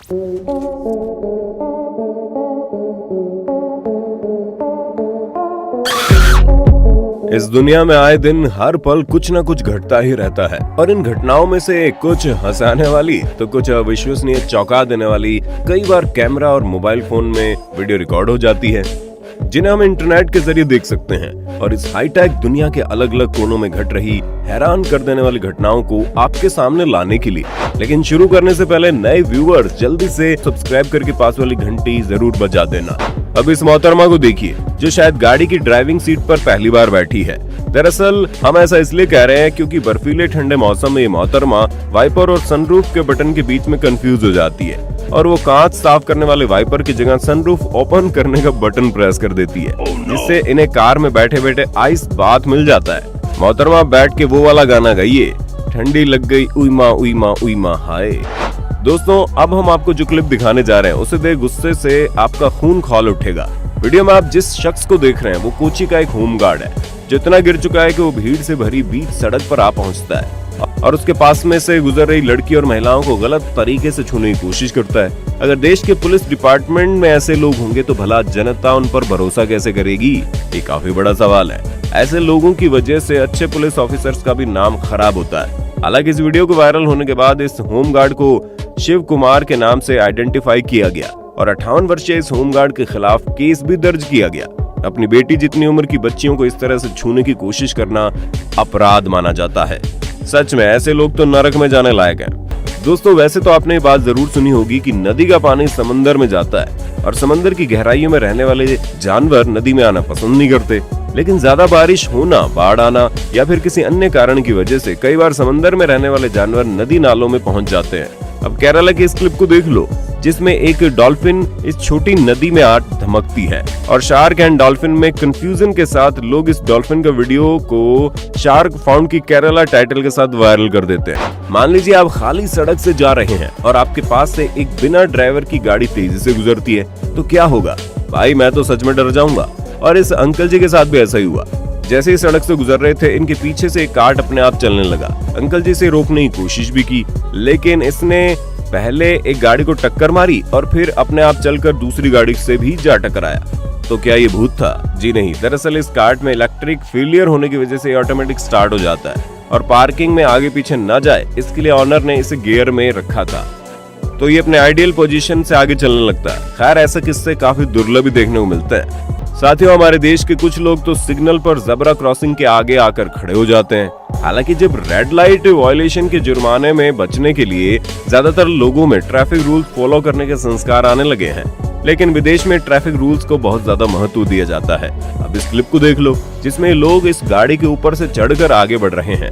इस दुनिया में आए दिन हर पल कुछ न कुछ घटता ही रहता है और इन घटनाओं में से कुछ हंसाने वाली तो कुछ अविश्वसनीय चौंका देने वाली कई बार कैमरा और मोबाइल फोन में वीडियो रिकॉर्ड हो जाती है, जिन्हें हम इंटरनेट के जरिए देख सकते हैं। और इस हाईटेक दुनिया के अलग अलग कोनों में घट रही हैरान कर देने वाली घटनाओं को आपके सामने लाने के लिए, लेकिन शुरू करने से पहले नए व्यूअर्स जल्दी से सब्सक्राइब करके पास वाली घंटी जरूर बजा देना। अब इस मोहतरमा को देखिए जो शायद गाड़ी की ड्राइविंग सीट पर पहली बार बैठी है। दरअसल हम ऐसा इसलिए कह रहे हैं क्योंकि बर्फीले ठंडे मौसम में ये मोहतरमा वाइपर और सनरूफ के बटन के बीच में कंफ्यूज हो जाती है और वो कांच साफ करने वाले वाइपर की जगह सनरूफ ओपन करने का बटन प्रेस कर देती है, जिससे इन्हें कार में बैठे बैठे आइस बाथ मिल जाता है। मोहतरमा बैठ के वो वाला गाना गाइए, ठंडी लग गई उइमा उइमा उइमा हाय। दोस्तों अब हम आपको जो क्लिप दिखाने जा रहे हैं उसे देख गुस्से से आपका खून खौल उठेगा। वीडियो में आप जिस शख्स को देख रहे हैं वो कोची का एक होमगार्ड है जो इतना गिर चुका है कि वो भीड़ से भरी बीच सड़क पर आ पहुंचता है और उसके पास में से गुजर रही लड़की और महिलाओं को गलत तरीके से छूने की कोशिश करता है। अगर देश के पुलिस डिपार्टमेंट में ऐसे लोग होंगे तो भला जनता उन पर भरोसा कैसे करेगी, ये काफी बड़ा सवाल है। ऐसे लोगों की वजह से अच्छे पुलिस ऑफिसर्स का भी नाम खराब होता है। हालांकि इस वीडियो को वायरल होने के बाद इस होमगार्ड को शिव कुमार के नाम से आइडेंटिफाई किया गया और 58 वर्षीय इस होमगार्ड के खिलाफ केस भी दर्ज किया गया। अपनी बेटी जितनी उम्र की बच्चियों को इस तरह से छूने की कोशिश करना अपराध माना जाता है। सच में ऐसे लोग तो नरक में जाने लायक हैं। दोस्तों वैसे तो आपने ये बात जरूर सुनी होगी कि नदी का पानी समंदर में जाता है और समंदर की गहराइयों में रहने वाले जानवर नदी में आना पसंद नहीं करते, लेकिन ज्यादा बारिश होना, बाढ़ आना या फिर किसी अन्य कारण की वजह से कई बार समंदर में रहने वाले जानवर नदी नालों में पहुंच जाते हैं। अब केरला की इस क्लिप को देख लो जिसमें एक डॉल्फिन इस छोटी नदी में आ धमकती है और शार्क एंड डॉल्फिन में कंफ्यूजन के साथ लोग इस डॉल्फिन का वीडियो को शार्क फाउंड की केरला टाइटल के साथ वायरल कर देते हैं। मान लीजिए आप खाली सड़क से जा रहे हैं और आपके पास से एक बिना ड्राइवर की गाड़ी तेजी से गुजरती है, तो क्या होगा? भाई मैं तो सच में डर जाऊंगा। और इस अंकल जी के साथ भी ऐसा ही हुआ। जैसे ही सड़क से गुजर रहे थे इनके पीछे से एक कार्ट अपने आप चलने लगा। अंकल जी से रोकने की कोशिश भी की, लेकिन इसने पहले एक गाड़ी को टक्कर मारी और फिर अपने आप चलकर दूसरी गाड़ी से भी जा टकराया। तो क्या ये भूत था? जी नहीं, दरअसल इस कार्ट में इलेक्ट्रिक फेलियर होने की वजह से ऑटोमेटिक स्टार्ट हो जाता है और पार्किंग में आगे पीछे न जाए इसके लिए ऑनर ने इसे गियर में रखा था, तो ये अपने आइडियल पोजीशन से आगे चलने लगता है। खैर ऐसे किस्से काफी दुर्लभ भी देखने को मिलते हैं। साथियों हमारे देश के कुछ लोग तो सिग्नल पर ज़ेब्रा क्रॉसिंग के आगे आकर खड़े हो जाते हैं। हालांकि जब रेड लाइट वायलेशन के जुर्माने में बचने के लिए ज्यादातर लोगों में ट्रैफिक रूल्स फॉलो करने के संस्कार आने लगे हैं, लेकिन विदेश में ट्रैफिक रूल्स को बहुत ज्यादा महत्व दिया जाता है। अब इस क्लिप को देख लो जिसमें लोग इस गाड़ी के ऊपर से चढ़कर आगे बढ़ रहे हैं।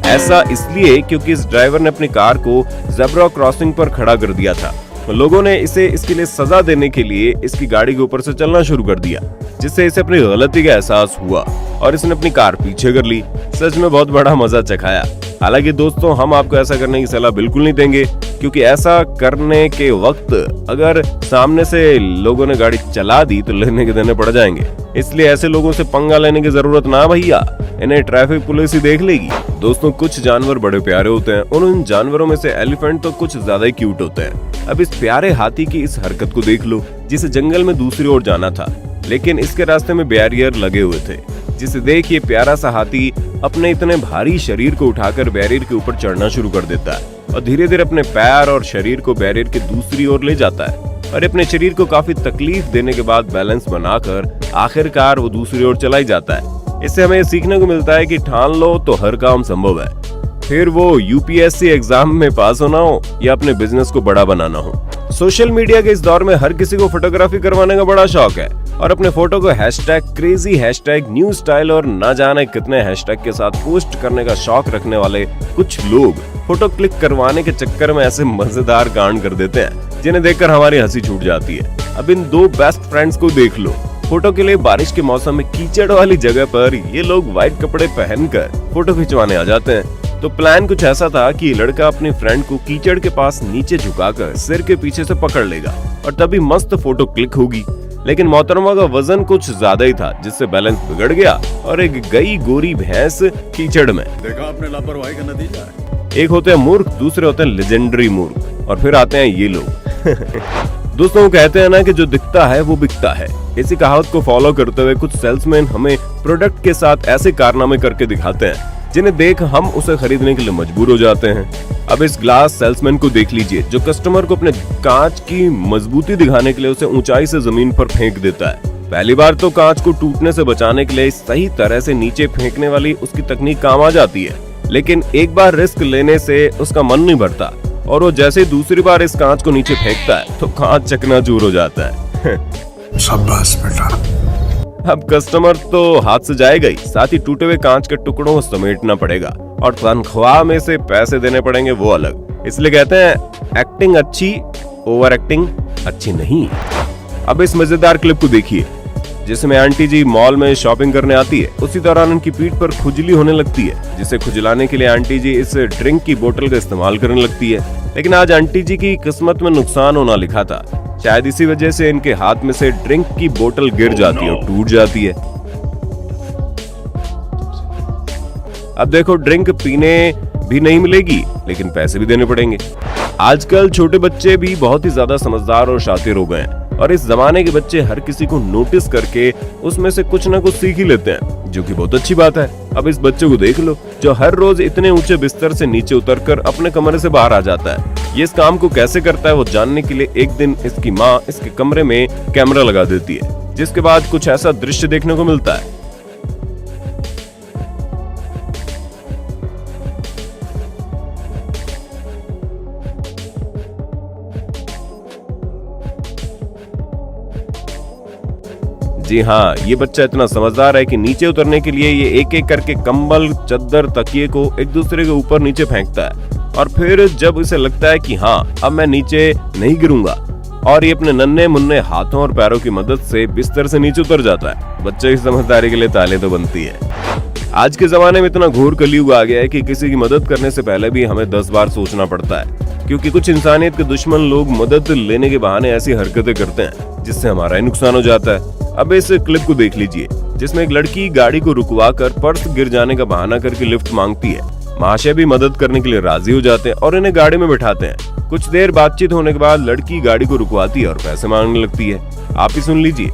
ऐसा इसलिए क्योंकि इस ड्राइवर ने अपनी कार को ज़ेब्रा क्रॉसिंग पर खड़ा कर दिया था। लोगों ने इसे इसके लिए सजा देने के लिए इसकी गाड़ी के ऊपर से चलना शुरू कर दिया, जिससे इसे अपनी गलती का एहसास हुआ और इसने अपनी कार पीछे कर ली। सच में बहुत बड़ा मजा चखाया। हालांकि दोस्तों हम आपको ऐसा करने की सलाह बिल्कुल नहीं देंगे, क्योंकि ऐसा करने के वक्त अगर सामने से लोगों ने गाड़ी चला दी तो लेने के देने पड़ जाएंगे। इसलिए ऐसे लोगों से पंगा लेने की जरूरत ना भैया, इन्हें ट्रैफिक पुलिस ही देख लेगी। दोस्तों कुछ जानवर बड़े प्यारे होते हैं और उन जानवरों में से एलिफेंट तो कुछ ज्यादा ही क्यूट होते हैं। अब इस प्यारे हाथी की इस हरकत को देख लो, जिसे जंगल में दूसरी ओर जाना था, लेकिन इसके रास्ते में बैरियर लगे हुए थे, जिसे देख ये प्यारा सा हाथी अपने इतने भारी शरीर को उठाकर बैरियर के ऊपर चढ़ना शुरू कर देता है और धीरे धीरे अपने पैर और शरीर को बैरियर के दूसरी ओर ले जाता है और अपने शरीर को काफी तकलीफ देने के बाद बैलेंस बनाकर आखिरकार वो दूसरी ओर चला ही जाता है। इससे हमें सीखने को मिलता है कि ठान लो तो हर काम संभव है, फिर वो यूपीएससी एग्जाम में पास होना हो या अपने बिजनेस को बड़ा बनाना हो। सोशल मीडिया के इस दौर में हर किसी को फोटोग्राफी करवाने का बड़ा शौक है और अपने फोटो को #क्रेजी, #न्यू स्टाइल और ना जाने कितने हैशटैग के साथ पोस्ट करने का शौक रखने वाले कुछ लोग फोटो क्लिक करवाने के चक्कर में ऐसे मजेदार कांड कर देते हैं जिन्हें देखकर हमारी हंसी छूट जाती है। अब इन दो बेस्ट फ्रेंड्स को देख लो। फोटो के लिए बारिश के मौसम में कीचड़ वाली जगह पर ये लोग व्हाइट कपड़े पहनकर फोटो खिंचवाने आ जाते हैं। तो प्लान कुछ ऐसा था कि लड़का अपने फ्रेंड को कीचड़ के पास नीचे झुकाकर सिर के पीछे से पकड़ लेगा और तभी मस्त फोटो क्लिक होगी। लेकिन मोहतरमा का वजन कुछ ज्यादा ही था, जिससे बैलेंस बिगड़ गया और एक गई गोरी भैंस कीचड़ में। देखा आपने लापरवाही का नतीजा है। एक होते हैं मूर्ख, दूसरे होते हैं लेजेंडरी मूर्ख और फिर आते हैं ये लोग दोस्तों कहते हैं ना कि जो दिखता है वो बिकता है। इसी कहावत को फॉलो करते हुए कुछ सेल्समैन हमें प्रोडक्ट के साथ ऐसे कारनामे करके दिखाते हैं जिन्हें देख हम उसे खरीदने के लिए मजबूर हो जाते हैं। अब इस ग्लास सेल्समैन को देख लीजिए जो कस्टमर को अपने कांच की मजबूती दिखाने के लिए उसे ऊंचाई से जमीन पर फेंक देता है। पहली बार तो कांच को टूटने से बचाने के लिए सही तरह से नीचे फेंकने वाली उसकी तकनीक काम आ जाती है, लेकिन एक बार रिस्क लेने से उसका मन नहीं भरता और वो जैसे दूसरी बार इस कांच को नीचे फेंकता है तो कांच चकनाचूर हो जाता है। शाबाश बेटा। अब कस्टमर तो हाथ से जाएगा ही, साथ ही टूटे हुए कांच के टुकड़ों को समेटना पड़ेगा और तनख्वाह में से पैसे देने पड़ेंगे वो अलग। इसलिए कहते हैं एक्टिंग अच्छी, ओवर एक्टिंग अच्छी नहीं। अब इस मजेदार क्लिप को देखिए जिसमें आंटी जी मॉल में शॉपिंग करने आती है। उसी दौरान उनकी पीठ पर खुजली होने लगती है, जिसे खुजलाने के लिए आंटी जी इस ड्रिंक की बोतल का इस्तेमाल करने लगती है। लेकिन आज आंटी जी की किस्मत में नुकसान होना लिखा था। शायद इसी वजह से इनके हाथ में से ड्रिंक की बोतल गिर जाती है और टूट जाती है। अब देखो ड्रिंक पीने भी नहीं मिलेगी लेकिन पैसे भी देने पड़ेंगे। आजकल छोटे बच्चे भी बहुत ही ज्यादा समझदार और शातिर हो गए हैं और इस जमाने के बच्चे हर किसी को नोटिस करके उसमें से कुछ ना कुछ सीख ही लेते हैं, जो कि बहुत अच्छी बात है। अब इस बच्चे को देख लो जो हर रोज इतने ऊंचे बिस्तर से नीचे उतरकर अपने कमरे से बाहर आ जाता है। ये इस काम को कैसे करता है वो जानने के लिए एक दिन इसकी माँ इसके कमरे में कैमरा लगा देती है, जिसके बाद कुछ ऐसा दृश्य देखने को मिलता है। जी हाँ, ये बच्चा इतना समझदार है कि नीचे उतरने के लिए ये एक एक करके कंबल, चद्दर, तकिए को एक दूसरे के ऊपर नीचे फेंकता है और फिर जब इसे लगता है कि हाँ अब मैं नीचे नहीं गिरूंगा और ये अपने नन्हे मुन्ने हाथों और पैरों की मदद से बिस्तर से नीचे उतर जाता है। बच्चे की समझदारी के लिए ताली तो बनती है। आज के जमाने में इतना घोर कलयुग आ गया है कि किसी की मदद करने से पहले भी हमें 10 बार सोचना पड़ता है, क्योंकि कुछ इंसानियत के दुश्मन लोग मदद लेने के बहाने ऐसी हरकतें करते हैं जिससे हमारा ही नुकसान हो जाता है। अब इस क्लिप को देख लीजिए जिसमें एक लड़की गाड़ी को रुकवा कर पर्स गिर जाने का बहाना करके लिफ्ट मांगती है। महाशय भी मदद करने के लिए राजी हो जाते हैं और इन्हें गाड़ी में बिठाते हैं। कुछ देर बातचीत होने के बाद लड़की गाड़ी को रुकवाती है और पैसे मांगने लगती है। आप ही सुन लीजिए।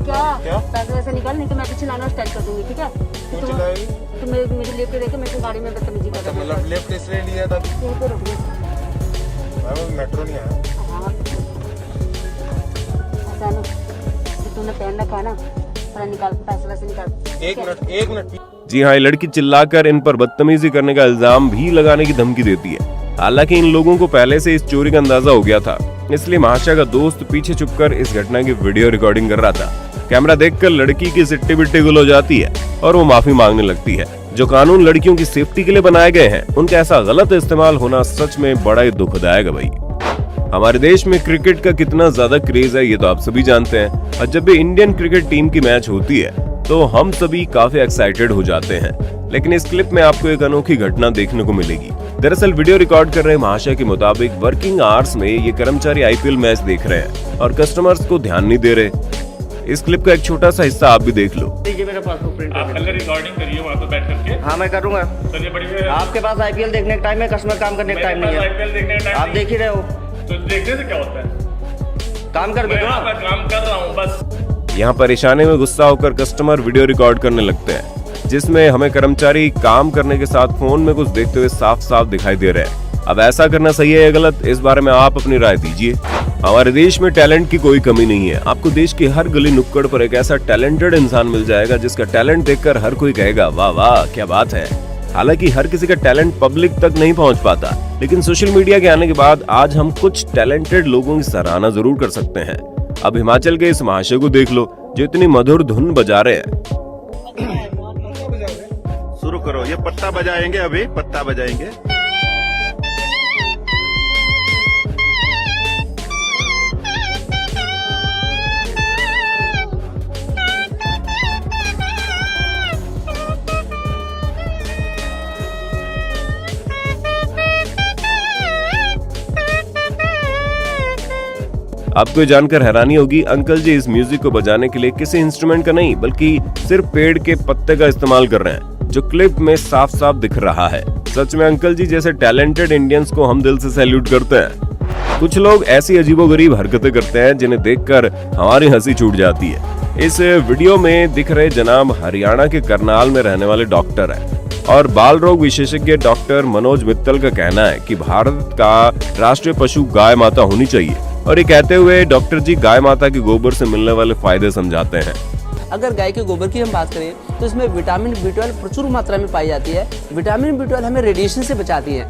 क्या पैसे वैसे निकाल, नहीं तो मैं पीछे लाना स्टार्ट कर दूंगी, ठीक है? तो मेरे लेफ्ट देखे मेरे को गाड़ी में बदतमीजी कर रहा है। मतलब लेफ्ट इसलिए लिया था यहीं पे रुक गया। मेट्रो नहीं आया। हाँ ऐसा ना तो तूने पहन रखा है ना, पर निकाल पैसे वैसे निकाल। एक मिनट। जी हाँ, ये लड़की चिल्लाकर इन पर बदतमीजी करने का इल्जाम भी लगाने की धमकी देती है। हालांकि इन लोगों को पहले से इस चोरी का अंदाजा हो गया था, इसलिए महाशय का दोस्त पीछे छुपकर इस घटना की वीडियो रिकॉर्डिंग कर रहा था। कैमरा देखकर लड़की की सिट्टी बिट्टी गुल हो जाती है और वो माफी मांगने लगती है। जो कानून लड़कियों की सेफ्टी के लिए बनाए गए हैं उनका ऐसा गलत इस्तेमाल होना सच में बड़ा ही दुखदायक है भाई। हमारे देश में क्रिकेट का कितना ज्यादा क्रेज है ये तो आप सभी जानते हैं, और जब भी इंडियन क्रिकेट टीम की मैच होती है तो हम सभी काफी एक्साइटेड हो जाते हैं। लेकिन इस क्लिप में आपको एक अनोखी घटना देखने को मिलेगी। दरअसल वीडियो रिकॉर्ड कर रहे महाशय के मुताबिक वर्किंग आवर्स में ये कर्मचारी आईपीएल मैच देख रहे हैं और कस्टमर्स को ध्यान नहीं दे रहे। इस क्लिप का एक छोटा सा हिस्सा आप भी देख लो। देखिए मेरे पास प्रिंट आप पहले रिकॉर्डिंग करिए वहाँ पे बैठ करके। हाँ मैं करूँगा। चलिए बढ़िया। आपके पास आईपीएल देखने का टाइम है, कस्टमर काम करने का टाइम नहीं है। आईपीएल देखने का टाइम आप देख ही रहे हो, तो देखने से क्या होता है? काम कर मैं दो यहाँ पर काम कर रहा हूँ बस। यहाँ परेशानी में गुस्सा होकर कस्टमर वीडियो रिकॉर्ड करने लगते हैं, जिसमें हमें कर्मचारी काम करने के साथ फोन में कुछ देखते हुए साफ साफ दिखाई दे रहे हैं। अब ऐसा करना सही है या गलत, इस बारे में आप अपनी राय दीजिए। हमारे देश में टैलेंट की कोई कमी नहीं है। आपको देश की हर गली नुक्कड़ पर एक ऐसा टैलेंटेड इंसान मिल जाएगा जिसका टैलेंट देखकर हर कोई कहेगा वाह वाह क्या बात है। हालांकि हर किसी का टैलेंट पब्लिक तक नहीं पहुंच पाता, लेकिन सोशल मीडिया के आने के बाद आज हम कुछ टैलेंटेड लोगों की सराहना जरूर कर सकते हैं। अब हिमाचल के इस महाशय को देख लो जो इतनी मधुर धुन बजा रहे हैं। शुरू करो, ये पत्ता बजाएंगे, अभी पत्ता बजाएंगे। आपको जानकर हैरानी होगी, अंकल जी इस म्यूजिक को बजाने के लिए किसी इंस्ट्रूमेंट का नहीं बल्कि सिर्फ पेड़ के पत्ते का इस्तेमाल कर रहे हैं। जो क्लिप में साफ साफ दिख रहा है। सच में अंकल जी जैसे टैलेंटेड इंडियंस को हम दिल से सैल्यूट करते हैं। कुछ लोग ऐसी अजीबोगरीब हरकतें करते हैं जिन्हें देखकर हमारी हंसी छूट जाती है। इस वीडियो में दिख रहे जनाब हरियाणा के करनाल में रहने वाले डॉक्टर हैं और बाल रोग विशेषज्ञ डॉक्टर मनोज मित्तल का कहना है कि भारत का राष्ट्रीय पशु गाय माता होनी चाहिए। और ये कहते हुए डॉक्टर जी गाय माता के गोबर से मिलने वाले फायदे समझाते हैं। अगर गाय के गोबर की हम बात करें तो इसमें विटामिन B12 प्रचुर मात्रा में पाई जाती है। विटामिन B12 हमें रेडिएशन से बचाती है।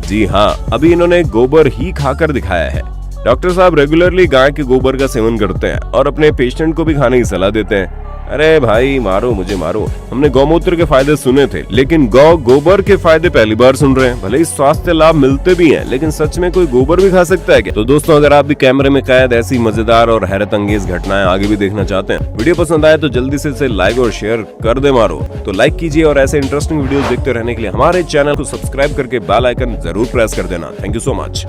जी हाँ, अभी इन्होंने गोबर ही खाकर दिखाया है। डॉक्टर साहब रेगुलरली गाय के गोबर का सेवन करते हैं और अपने पेशेंट को भी खाने की सलाह देते हैं। अरे भाई मारो मुझे मारो, हमने गौमूत्र के फायदे सुने थे लेकिन गौ गोबर के फायदे पहली बार सुन रहे हैं। भले ही स्वास्थ्य लाभ मिलते भी हैं लेकिन सच में कोई गोबर भी खा सकता है क्या? तो दोस्तों अगर आप भी कैमरे में कैद ऐसी मजेदार और हैरत अंगेज घटनाएं आगे भी देखना चाहते हैं, वीडियो पसंद आए तो जल्दी से इसे लाइक और शेयर कर दे मारो। तो लाइक कीजिए और ऐसे इंटरेस्टिंग वीडियोस देखते रहने के लिए हमारे चैनल को सब्सक्राइब करके बेल आइकन जरूर प्रेस कर देना। Thank you so much.